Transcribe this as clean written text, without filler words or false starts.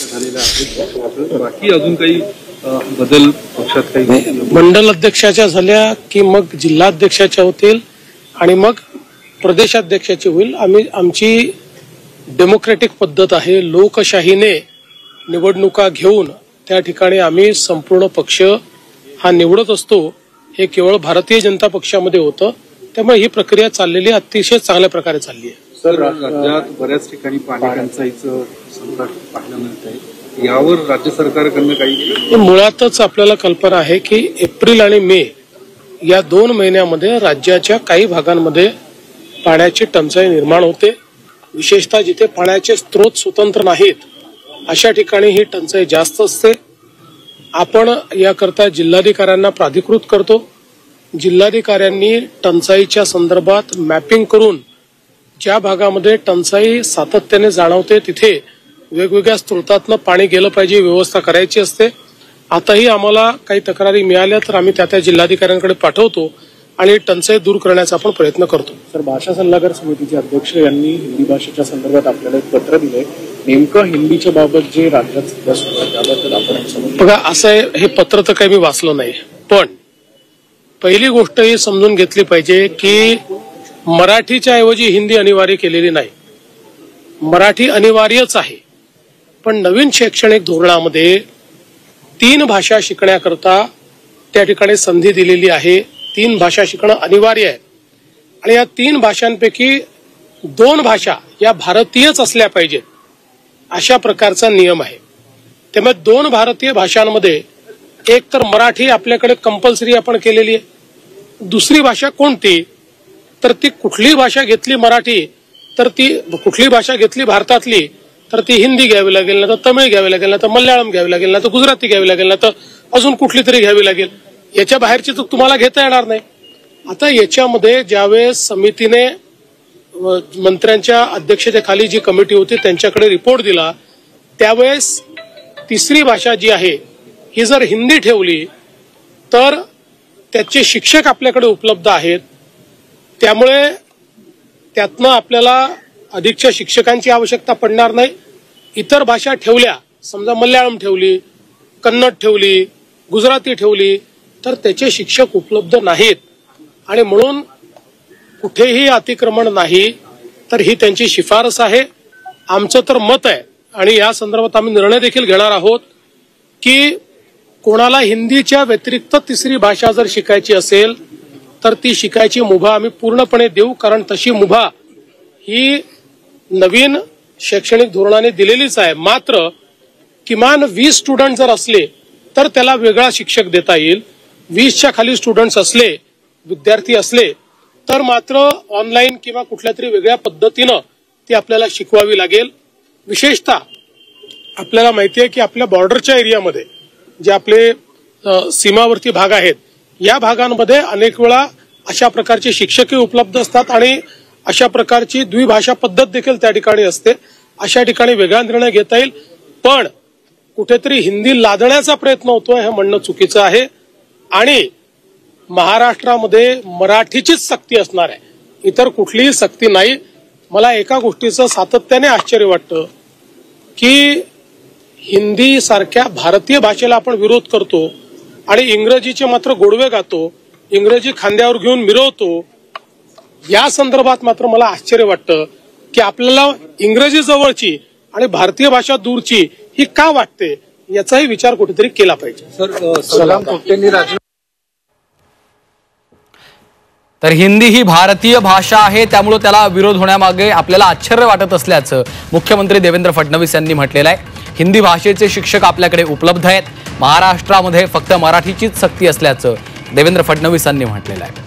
झालेल्या आहेत, बाकी अजून काही बदल पक्षात काही मंडल अध्यक्षाच्या झाल्या की मग जिल्हाध्यक्षाच्या होतील आणि मग प्रदेशाध्यक्षाची होईल. आमची डेमोक्रेटिक पद्धत आहे, लोकशाहीने निवडणुका घेऊन त्या ठिकाणी आम्ही संपूर्ण पक्ष हा निवडत असतो. हे केवळ भारतीय जनता पक्षामध्ये होतं, त्यामुळे ही प्रक्रिया चाललेली अतिशय चांगल्या प्रकारे चालली आहे. सर, राज्यात बऱ्याच ठिकाणी पाणी टंचाईचं संकट पाहायला मिळत आहे, यावर राज्य सरकारकडनं काही मुळातच आपल्याला कल्पना आहे की एप्रिल आणि मे या 2 महिन्यामध्ये राज्याच्या काही भागांमध्ये पाण्याची टंचाई निर्माण होते. विशेषतः जिथे पाण्याचे स्रोत स्वतंत्र नाहीत अशा ठिकाणी ही टंचाई जास्त असते. आपण याकरता जिल्हाधिकाऱ्यांना प्राधिकृत करतो. जिल्हाधिकाऱ्यांनी टंचाईच्या संदर्भात मॅपिंग करून ज्या भागामध्ये टंचाई सातत्याने जाणवते तिथे वेगवेगळ्या स्रोतातनं पाणी गेलं पाहिजे व्यवस्था करायची असते. आताही आम्हाला काही तक्रारी मिळाल्या तर आम्ही त्या जिल्हाधिकाऱ्यांकडे पाठवतो आणि टंचाई दूर करण्याचा आपण प्रयत्न करतो. सर, भाषा सल्लागार समितीचे अध्यक्ष यांनी हिंदी भाषेच्या संदर्भात आपल्याला एक पत्र दिले. नेमकं हिंदीच्या बाबत जे राज्यात सध्या सुरू आहे त्याबद्दल आपण बघा, असं आहे, हे पत्र तर काही मी वाचलं नाही, पण पहिली गोष्ट ही समजून घेतली पाहिजे की मराठीच्या ऐवजी हिंदी अनिवार्य केलेली नाही. मराठी अनिवार्यच आहे, पण नवीन शैक्षणिक धोरणामध्ये 3 भाषा शिकण्याकरता त्या ठिकाणी संधी दिलेली आहे. 3 भाषा शिकणं अनिवार्य आहे आणि या 3 भाषांपैकी 2 भाषा या भारतीयच असल्या पाहिजेत अशा प्रकारचा नियम आहे. त्यामुळे 2 भारतीय भाषांमध्ये एक तर मराठी आपल्याकडे कंपल्सरी आपण केलेली आहे. दुसरी भाषा कोणती, तर ती कुठली भाषा घेतली मराठी तर ती कुठली भाषा घेतली भारतातली तर ती हिंदी घ्यावी लागेल, ना तर तमिळ घ्यावी लागेल, ना तर मल्याळम घ्यावी लागेल, ना तर गुजराती घ्यावी लागेल, ना तर अजून कुठली तरी घ्यावी लागेल. याच्या बाहेरची तर तुम्हाला घेता येणार नाही. आता याच्यामध्ये ज्यावेळेस समितीने मंत्र्यांच्या अध्यक्षतेखाली जी कमिटी होती त्यांच्याकडे रिपोर्ट दिला त्यावेळेस तिसरी भाषा जी आहे ही जर हिंदी ठेवली तर त्याचे शिक्षक आपल्याकडे उपलब्ध आहेत, त्यामुळे त्यातनं आपल्याला अधिकच्या शिक्षकांची आवश्यकता पडणार नाही. इतर भाषा ठेवल्या, समजा मल्याळम ठेवली, कन्नड ठेवली, गुजराती ठेवली तर त्याचे शिक्षक उपलब्ध नाहीत आणि म्हणून कुठेही अतिक्रमण नाही. तर ही त्यांची शिफारस आहे. आमचं तर मत आहे आणि या संदर्भात आम्ही निर्णय देखील घेणार आहोत की कोणाला हिंदीच्या व्यतिरिक्त तिसरी भाषा जर शिकायची असेल तर ती शिकायची मुभा आम्ही पूर्णपणे देऊ, कारण तशी मुभा ही नवीन शैक्षणिक धोरणाने दिलेलीच आहे. मात्र किमान 20 स्टुडंट जर असले तर त्याला वेगळा शिक्षक देता येईल. 20च्या खाली स्टुडंट्स असले, विद्यार्थी असले तर मात्र ऑनलाईन किंवा कुठल्या तरी वेगळ्या पद्धतीनं ती आपल्याला शिकवावी लागेल. विशेषतः आपल्याला माहिती आहे की आपल्या बॉर्डरच्या एरियामध्ये जे आपले सीमावर्ती भाग आहेत या भागांमध्ये अनेक वेळा अशा प्रकारचे शिक्षकही उपलब्ध असतात आणि अशा प्रकारची द्विभाषा पद्धत देखील त्या ठिकाणी असते. अशा ठिकाणी वेगळा निर्णय घेता येईल, पण कुठेतरी हिंदी लादण्याचा प्रयत्न होतोय हे म्हणणं चुकीचं आहे. आणि महाराष्ट्रामध्ये मराठीचीच सक्ती असणार आहे, इतर कुठलीही सक्ती नाही. मला एका गोष्टीचं सातत्याने आश्चर्य वाटतं की हिंदी सारख्या भारतीय भाषेला आपण विरोध करतो आणि इंग्रजीचे मात्र गोडवे गातो, इंग्रजी खांद्यावर घेऊन मिरवतो. या संदर्भात मात्र मला आश्चर्य वाटतं की आपल्याला इंग्रजी जवळची आणि भारतीय भाषा दूरची ही का वाटते याचाही विचार कुठेतरी केला पाहिजे. सर, सलाम पोट्टेंनी तर हिंदी ही भारतीय भाषा आहे, त्यामुळे त्याला विरोध होण्यामागे आपल्याला आश्चर्य वाटत असल्याचं मुख्यमंत्री देवेंद्र फडणवीस यांनी म्हटलेलं आहे. हिंदी भाषेचे शिक्षक आपल्याकडे उपलब्ध आहेत, महाराष्ट्रामध्ये फक्त मराठीचीच सक्ती असल्याचं देवेंद्र फडणवीस यांनी म्हटलेलं आहे.